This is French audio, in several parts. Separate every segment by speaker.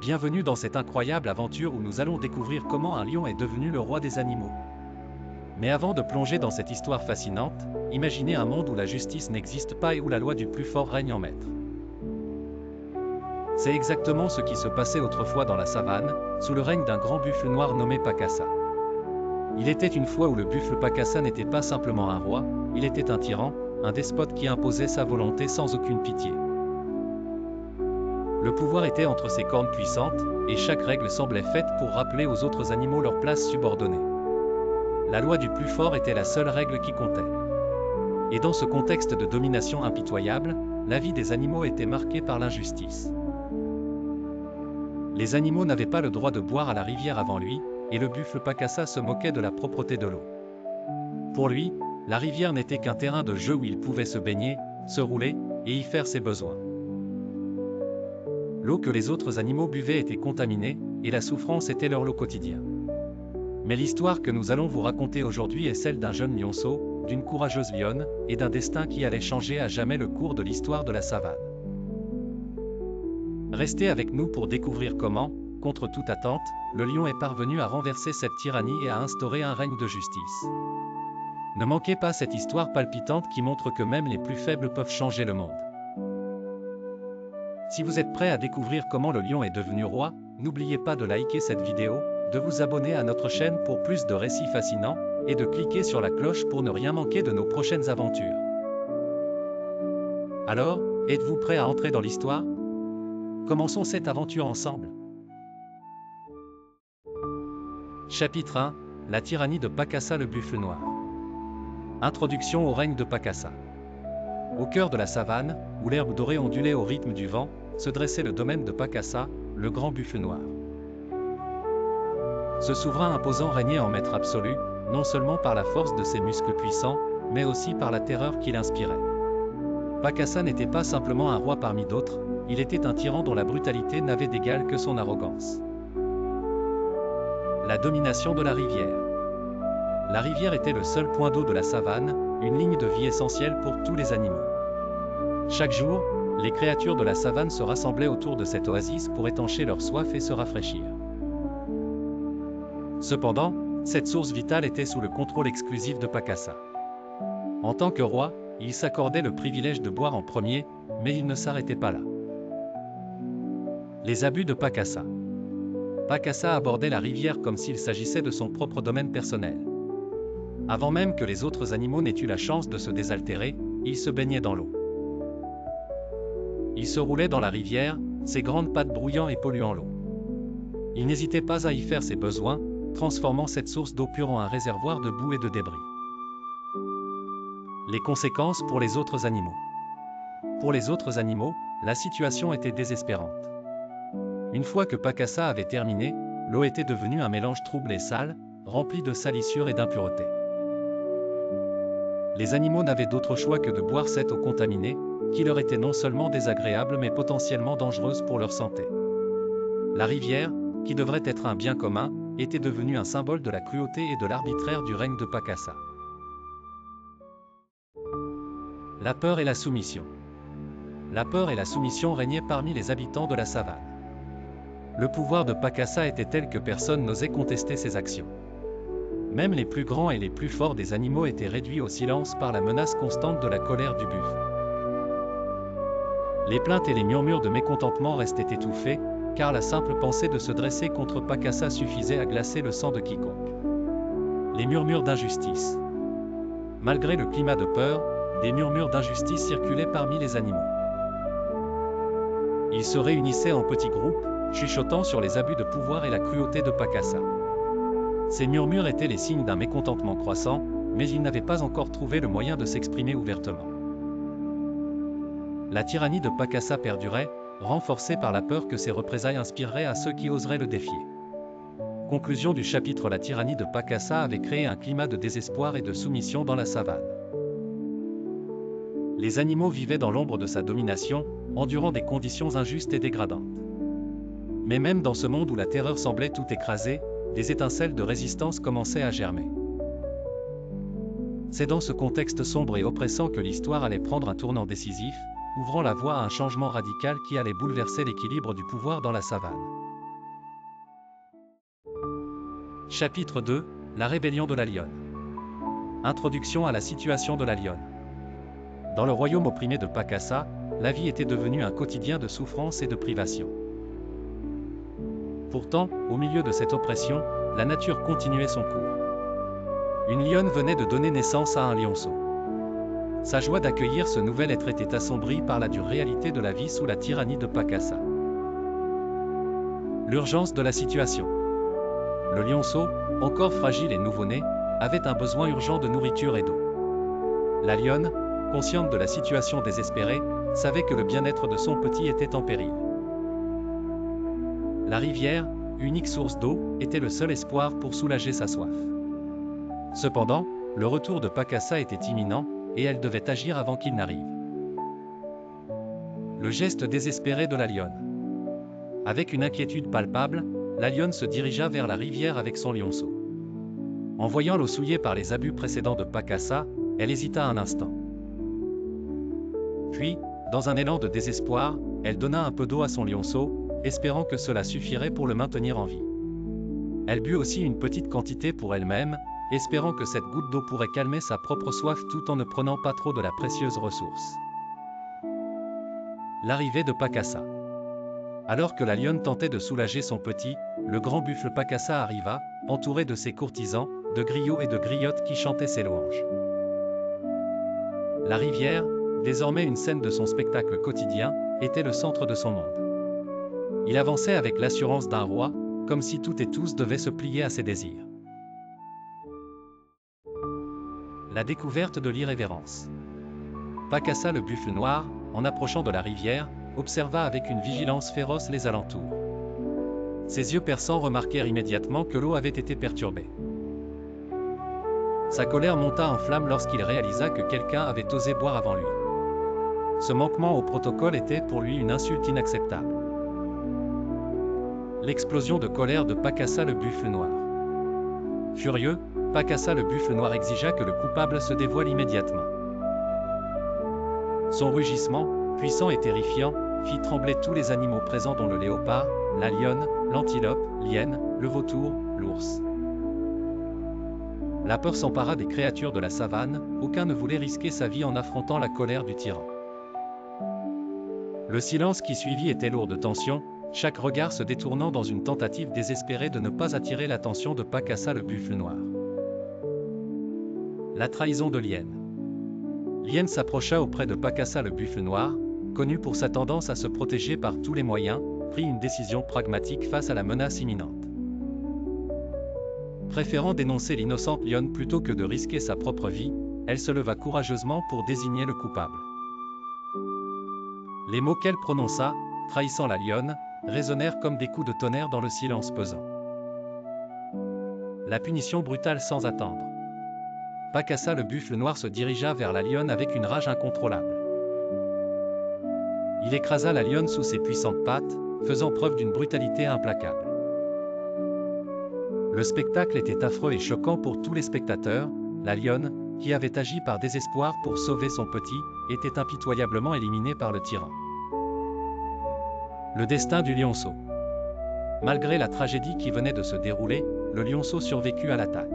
Speaker 1: Bienvenue dans cette incroyable aventure où nous allons découvrir comment un lion est devenu le roi des animaux. Mais avant de plonger dans cette histoire fascinante, imaginez un monde où la justice n'existe pas et où la loi du plus fort règne en maître. C'est exactement ce qui se passait autrefois dans la savane, sous le règne d'un grand buffle noir nommé Pakassa. Il était une fois où le buffle Pakassa n'était pas simplement un roi, il était un tyran, un despote qui imposait sa volonté sans aucune pitié. Le pouvoir était entre ses cornes puissantes, et chaque règle semblait faite pour rappeler aux autres animaux leur place subordonnée. La loi du plus fort était la seule règle qui comptait. Et dans ce contexte de domination impitoyable, la vie des animaux était marquée par l'injustice. Les animaux n'avaient pas le droit de boire à la rivière avant lui, et le buffle Pakassa se moquait de la propreté de l'eau. Pour lui, la rivière n'était qu'un terrain de jeu où il pouvait se baigner, se rouler, et y faire ses besoins. L'eau que les autres animaux buvaient était contaminée, et la souffrance était leur lot quotidien. Mais l'histoire que nous allons vous raconter aujourd'hui est celle d'un jeune lionceau, d'une courageuse lionne, et d'un destin qui allait changer à jamais le cours de l'histoire de la savane. Restez avec nous pour découvrir comment, contre toute attente, le lion est parvenu à renverser cette tyrannie et à instaurer un règne de justice. Ne manquez pas cette histoire palpitante qui montre que même les plus faibles peuvent changer le monde. Si vous êtes prêts à découvrir comment le lion est devenu roi, n'oubliez pas de liker cette vidéo, de vous abonner à notre chaîne pour plus de récits fascinants, et de cliquer sur la cloche pour ne rien manquer de nos prochaines aventures. Alors, êtes-vous prêts à entrer dans l'histoire? Commençons cette aventure ensemble. Chapitre 1, la tyrannie de Pakassa le buffle noir. Introduction au règne de Pakassa. Au cœur de la savane, où l'herbe dorée ondulait au rythme du vent, se dressait le domaine de Pakassa, le grand buffle noir. Ce souverain imposant régnait en maître absolu, non seulement par la force de ses muscles puissants, mais aussi par la terreur qu'il inspirait. Pakassa n'était pas simplement un roi parmi d'autres, il était un tyran dont la brutalité n'avait d'égal que son arrogance. La domination de la rivière. La rivière était le seul point d'eau de la savane, une ligne de vie essentielle pour tous les animaux. Chaque jour, les créatures de la savane se rassemblaient autour de cette oasis pour étancher leur soif et se rafraîchir. Cependant, cette source vitale était sous le contrôle exclusif de Pakassa. En tant que roi, il s'accordait le privilège de boire en premier, mais il ne s'arrêtait pas là. Les abus de Pakassa. Pakassa abordait la rivière comme s'il s'agissait de son propre domaine personnel. Avant même que les autres animaux n'aient eu la chance de se désaltérer, il se baignait dans l'eau. Il se roulait dans la rivière, ses grandes pattes brouillant et polluant l'eau. Il n'hésitait pas à y faire ses besoins, transformant cette source d'eau pure en un réservoir de boue et de débris. Les conséquences pour les autres animaux. Pour les autres animaux, la situation était désespérante. Une fois que Pakassa avait terminé, l'eau était devenue un mélange trouble et sale, rempli de salissures et d'impuretés. Les animaux n'avaient d'autre choix que de boire cette eau contaminée, qui leur était non seulement désagréable mais potentiellement dangereuse pour leur santé. La rivière, qui devrait être un bien commun, était devenue un symbole de la cruauté et de l'arbitraire du règne de Pakassa. La peur et la soumission. La peur et la soumission régnaient parmi les habitants de la savane. Le pouvoir de Pakassa était tel que personne n'osait contester ses actions. Même les plus grands et les plus forts des animaux étaient réduits au silence par la menace constante de la colère du buffle. Les plaintes et les murmures de mécontentement restaient étouffés, car la simple pensée de se dresser contre Pakassa suffisait à glacer le sang de quiconque. Les murmures d'injustice. Malgré le climat de peur, des murmures d'injustice circulaient parmi les animaux. Ils se réunissaient en petits groupes, chuchotant sur les abus de pouvoir et la cruauté de Pakassa. Ces murmures étaient les signes d'un mécontentement croissant, mais ils n'avaient pas encore trouvé le moyen de s'exprimer ouvertement. La tyrannie de Pakassa perdurait, renforcée par la peur que ses représailles inspireraient à ceux qui oseraient le défier. Conclusion du chapitre. La tyrannie de Pakassa avait créé un climat de désespoir et de soumission dans la savane. Les animaux vivaient dans l'ombre de sa domination, endurant des conditions injustes et dégradantes. Mais même dans ce monde où la terreur semblait tout écraser, des étincelles de résistance commençaient à germer. C'est dans ce contexte sombre et oppressant que l'histoire allait prendre un tournant décisif, ouvrant la voie à un changement radical qui allait bouleverser l'équilibre du pouvoir dans la savane. Chapitre 2, la rébellion de la lionne. Introduction à la situation de la lionne. Dans le royaume opprimé de Pakassa, la vie était devenue un quotidien de souffrance et de privation. Pourtant, au milieu de cette oppression, la nature continuait son cours. Une lionne venait de donner naissance à un lionceau. Sa joie d'accueillir ce nouvel être était assombrie par la dure réalité de la vie sous la tyrannie de Pakassa. L'urgence de la situation. Le lionceau, encore fragile et nouveau-né, avait un besoin urgent de nourriture et d'eau. La lionne, consciente de la situation désespérée, savait que le bien-être de son petit était en péril. La rivière, unique source d'eau, était le seul espoir pour soulager sa soif. Cependant, le retour de Pakassa était imminent, et elle devait agir avant qu'il n'arrive. Le geste désespéré de la lionne. Avec une inquiétude palpable, la lionne se dirigea vers la rivière avec son lionceau. En voyant l'eau souillée par les abus précédents de Pakassa, elle hésita un instant. Puis, dans un élan de désespoir, elle donna un peu d'eau à son lionceau, espérant que cela suffirait pour le maintenir en vie. Elle but aussi une petite quantité pour elle-même, espérant que cette goutte d'eau pourrait calmer sa propre soif tout en ne prenant pas trop de la précieuse ressource. L'arrivée de Pakassa. Alors que la lionne tentait de soulager son petit, le grand buffle Pakassa arriva, entouré de ses courtisans, de griots et de griottes qui chantaient ses louanges. La rivière, désormais une scène de son spectacle quotidien, était le centre de son monde. Il avançait avec l'assurance d'un roi, comme si tout et tous devaient se plier à ses désirs. La découverte de l'irrévérence. Pakassa le buffle noir, en approchant de la rivière, observa avec une vigilance féroce les alentours. Ses yeux perçants remarquèrent immédiatement que l'eau avait été perturbée. Sa colère monta en flammes lorsqu'il réalisa que quelqu'un avait osé boire avant lui. Ce manquement au protocole était pour lui une insulte inacceptable. L'explosion de colère de Pakassa le buffle noir. Furieux, Pakassa le buffle noir exigea que le coupable se dévoile immédiatement. Son rugissement, puissant et terrifiant, fit trembler tous les animaux présents dont le léopard, la lionne, l'antilope, l'hyène, le vautour, l'ours. La peur s'empara des créatures de la savane, aucun ne voulait risquer sa vie en affrontant la colère du tyran. Le silence qui suivit était lourd de tension, chaque regard se détournant dans une tentative désespérée de ne pas attirer l'attention de Pakassa le buffle noir. La trahison de l'hyène. L'hyène s'approcha auprès de Pakassa le buffle noir, connu pour sa tendance à se protéger par tous les moyens, prit une décision pragmatique face à la menace imminente. Préférant dénoncer l'innocente lionne plutôt que de risquer sa propre vie, elle se leva courageusement pour désigner le coupable. Les mots qu'elle prononça, trahissant la lionne, résonnèrent comme des coups de tonnerre dans le silence pesant. La punition brutale sans attendre. Pakassa le buffle noir se dirigea vers la lionne avec une rage incontrôlable. Il écrasa la lionne sous ses puissantes pattes, faisant preuve d'une brutalité implacable. Le spectacle était affreux et choquant pour tous les spectateurs. La lionne, qui avait agi par désespoir pour sauver son petit, était impitoyablement éliminée par le tyran. Le destin du lionceau. Malgré la tragédie qui venait de se dérouler, le lionceau survécut à l'attaque.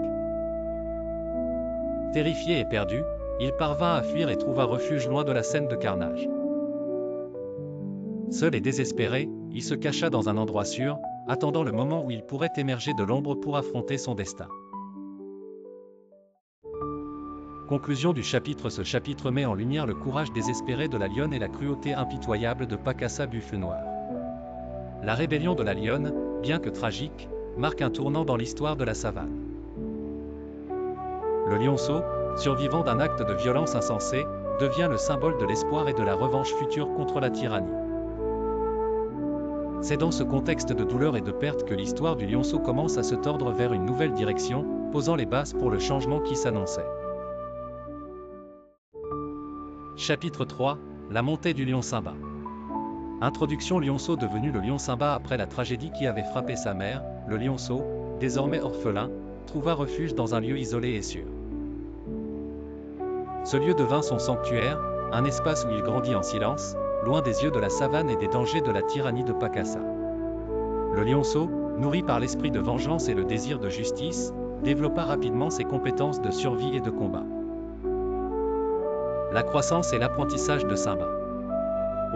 Speaker 1: Terrifié et perdu, il parvint à fuir et trouva refuge loin de la scène de carnage. Seul et désespéré, il se cacha dans un endroit sûr, attendant le moment où il pourrait émerger de l'ombre pour affronter son destin. Conclusion du chapitre. Ce chapitre met en lumière le courage désespéré de la lionne et la cruauté impitoyable de Pakassa buffle noir. La rébellion de la lionne, bien que tragique, marque un tournant dans l'histoire de la savane. Le lionceau, survivant d'un acte de violence insensé, devient le symbole de l'espoir et de la revanche future contre la tyrannie. C'est dans ce contexte de douleur et de perte que l'histoire du lionceau commence à se tordre vers une nouvelle direction, posant les bases pour le changement qui s'annonçait. Chapitre 3, la montée du lion Simba. Introduction. Lionceau devenu le lion Simba après la tragédie qui avait frappé sa mère, le lionceau, désormais orphelin, trouva refuge dans un lieu isolé et sûr. Ce lieu devint son sanctuaire, un espace où il grandit en silence, loin des yeux de la savane et des dangers de la tyrannie de Pakassa. Le lionceau, nourri par l'esprit de vengeance et le désir de justice, développa rapidement ses compétences de survie et de combat. La croissance et l'apprentissage de Simba.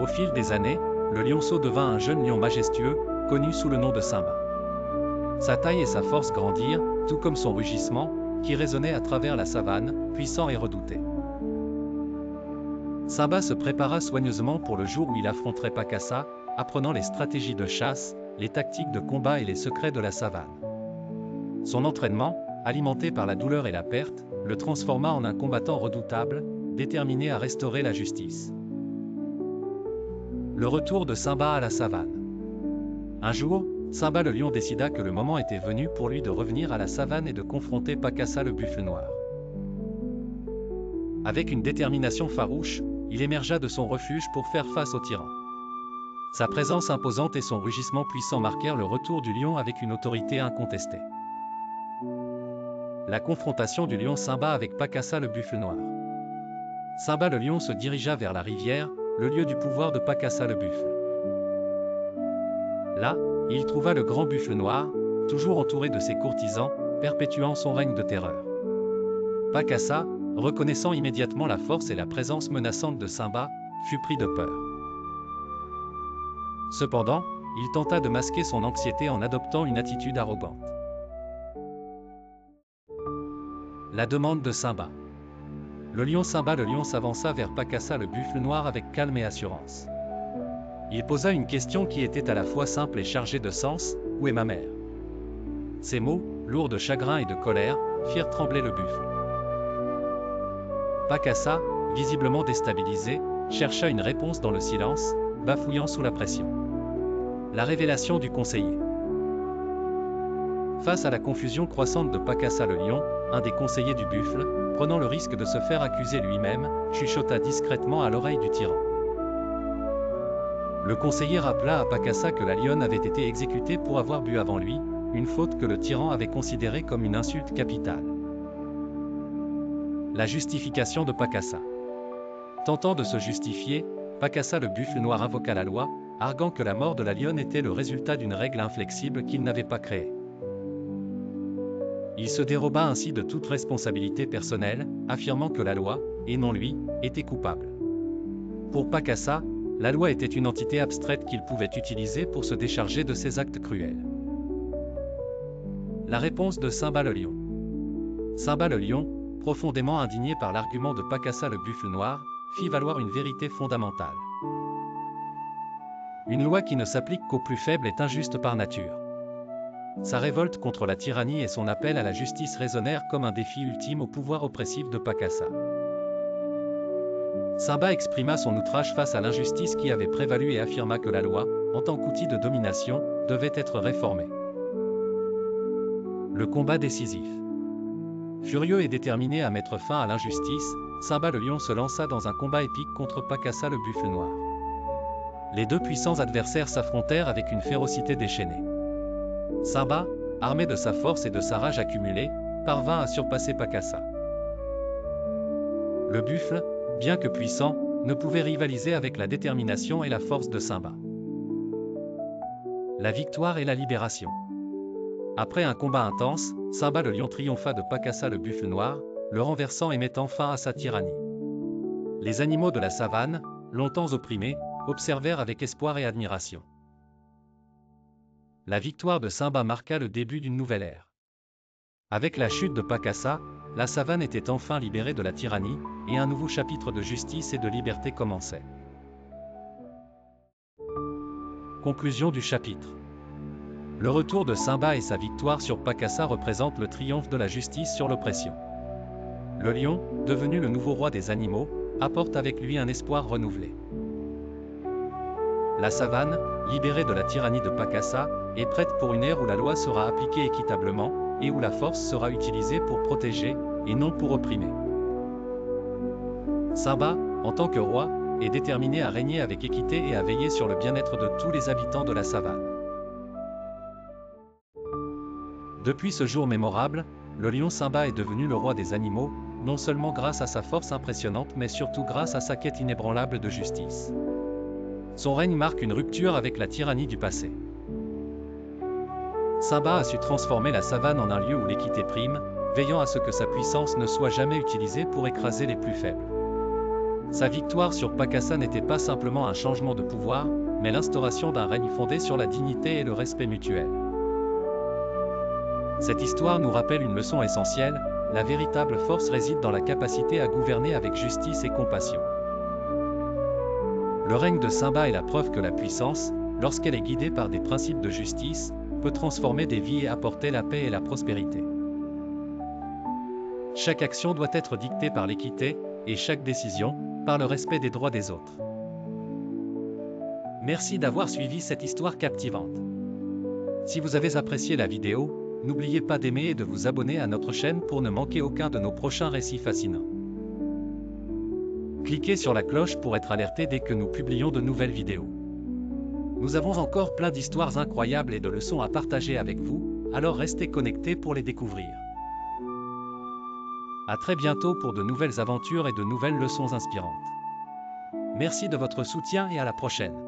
Speaker 1: Au fil des années, le lionceau devint un jeune lion majestueux, connu sous le nom de Simba. Sa taille et sa force grandirent, tout comme son rugissement, qui résonnait à travers la savane, puissant et redouté. Simba se prépara soigneusement pour le jour où il affronterait Pakassa, apprenant les stratégies de chasse, les tactiques de combat et les secrets de la savane. Son entraînement, alimenté par la douleur et la perte, le transforma en un combattant redoutable, déterminé à restaurer la justice. Le retour de Simba à la savane. Un jour, Simba le lion décida que le moment était venu pour lui de revenir à la savane et de confronter Pakassa le buffle noir. Avec une détermination farouche, il émergea de son refuge pour faire face au tyran. Sa présence imposante et son rugissement puissant marquèrent le retour du lion avec une autorité incontestée. La confrontation du lion Simba avec Pakassa le buffle noir. Simba le lion se dirigea vers la rivière, le lieu du pouvoir de Pakassa le buffle. Là, il trouva le grand buffle noir, toujours entouré de ses courtisans, perpétuant son règne de terreur. Pakassa, reconnaissant immédiatement la force et la présence menaçante de Simba, fut pris de peur. Cependant, il tenta de masquer son anxiété en adoptant une attitude arrogante. La demande de Simba. Le lion Simba le lion s'avança vers Pakassa le buffle noir avec calme et assurance. Il posa une question qui était à la fois simple et chargée de sens, « Où est ma mère ?» Ces mots, lourds de chagrin et de colère, firent trembler le buffle. Pakassa, visiblement déstabilisé, chercha une réponse dans le silence, bafouillant sous la pression. La révélation du conseiller. Face à la confusion croissante de Pakassa le lion, un des conseillers du buffle, prenant le risque de se faire accuser lui-même, chuchota discrètement à l'oreille du tyran. Le conseiller rappela à Pakassa que la lionne avait été exécutée pour avoir bu avant lui, une faute que le tyran avait considérée comme une insulte capitale. La justification de Pakassa. Tentant de se justifier, Pakassa le buffle noir invoqua la loi, arguant que la mort de la lionne était le résultat d'une règle inflexible qu'il n'avait pas créée. Il se déroba ainsi de toute responsabilité personnelle, affirmant que la loi, et non lui, était coupable. Pour Pakassa, la loi était une entité abstraite qu'il pouvait utiliser pour se décharger de ses actes cruels. La réponse de Simba le lion. Simba le lion, profondément indigné par l'argument de Pakassa le buffle noir, fit valoir une vérité fondamentale. Une loi qui ne s'applique qu'aux plus faibles est injuste par nature. Sa révolte contre la tyrannie et son appel à la justice résonnèrent comme un défi ultime au pouvoir oppressif de Pakassa. Simba exprima son outrage face à l'injustice qui avait prévalu et affirma que la loi, en tant qu'outil de domination, devait être réformée. Le combat décisif. Furieux et déterminé à mettre fin à l'injustice, Simba le lion se lança dans un combat épique contre Pakassa le buffle noir. Les deux puissants adversaires s'affrontèrent avec une férocité déchaînée. Simba, armé de sa force et de sa rage accumulée, parvint à surpasser Pakassa. Le buffle, bien que puissant, ne pouvait rivaliser avec la détermination et la force de Simba. La victoire et la libération. Après un combat intense, Simba le lion triompha de Pakassa le buffle noir, le renversant et mettant fin à sa tyrannie. Les animaux de la savane, longtemps opprimés, observèrent avec espoir et admiration. La victoire de Simba marqua le début d'une nouvelle ère. Avec la chute de Pakassa, la savane était enfin libérée de la tyrannie, et un nouveau chapitre de justice et de liberté commençait. Conclusion du chapitre. Le retour de Simba et sa victoire sur Pakassa représentent le triomphe de la justice sur l'oppression. Le lion, devenu le nouveau roi des animaux, apporte avec lui un espoir renouvelé. La savane, libérée de la tyrannie de Pakassa, est prête pour une ère où la loi sera appliquée équitablement, et où la force sera utilisée pour protéger, et non pour opprimer. Simba, en tant que roi, est déterminé à régner avec équité et à veiller sur le bien-être de tous les habitants de la savane. Depuis ce jour mémorable, le lion Simba est devenu le roi des animaux, non seulement grâce à sa force impressionnante mais surtout grâce à sa quête inébranlable de justice. Son règne marque une rupture avec la tyrannie du passé. Simba a su transformer la savane en un lieu où l'équité prime, veillant à ce que sa puissance ne soit jamais utilisée pour écraser les plus faibles. Sa victoire sur Pakassa n'était pas simplement un changement de pouvoir, mais l'instauration d'un règne fondé sur la dignité et le respect mutuel. Cette histoire nous rappelle une leçon essentielle, la véritable force réside dans la capacité à gouverner avec justice et compassion. Le règne de Simba est la preuve que la puissance, lorsqu'elle est guidée par des principes de justice, peut transformer des vies et apporter la paix et la prospérité. Chaque action doit être dictée par l'équité, et chaque décision, par le respect des droits des autres. Merci d'avoir suivi cette histoire captivante. Si vous avez apprécié la vidéo, n'oubliez pas d'aimer et de vous abonner à notre chaîne pour ne manquer aucun de nos prochains récits fascinants. Cliquez sur la cloche pour être alerté dès que nous publions de nouvelles vidéos. Nous avons encore plein d'histoires incroyables et de leçons à partager avec vous, alors restez connectés pour les découvrir. À très bientôt pour de nouvelles aventures et de nouvelles leçons inspirantes. Merci de votre soutien et à la prochaine.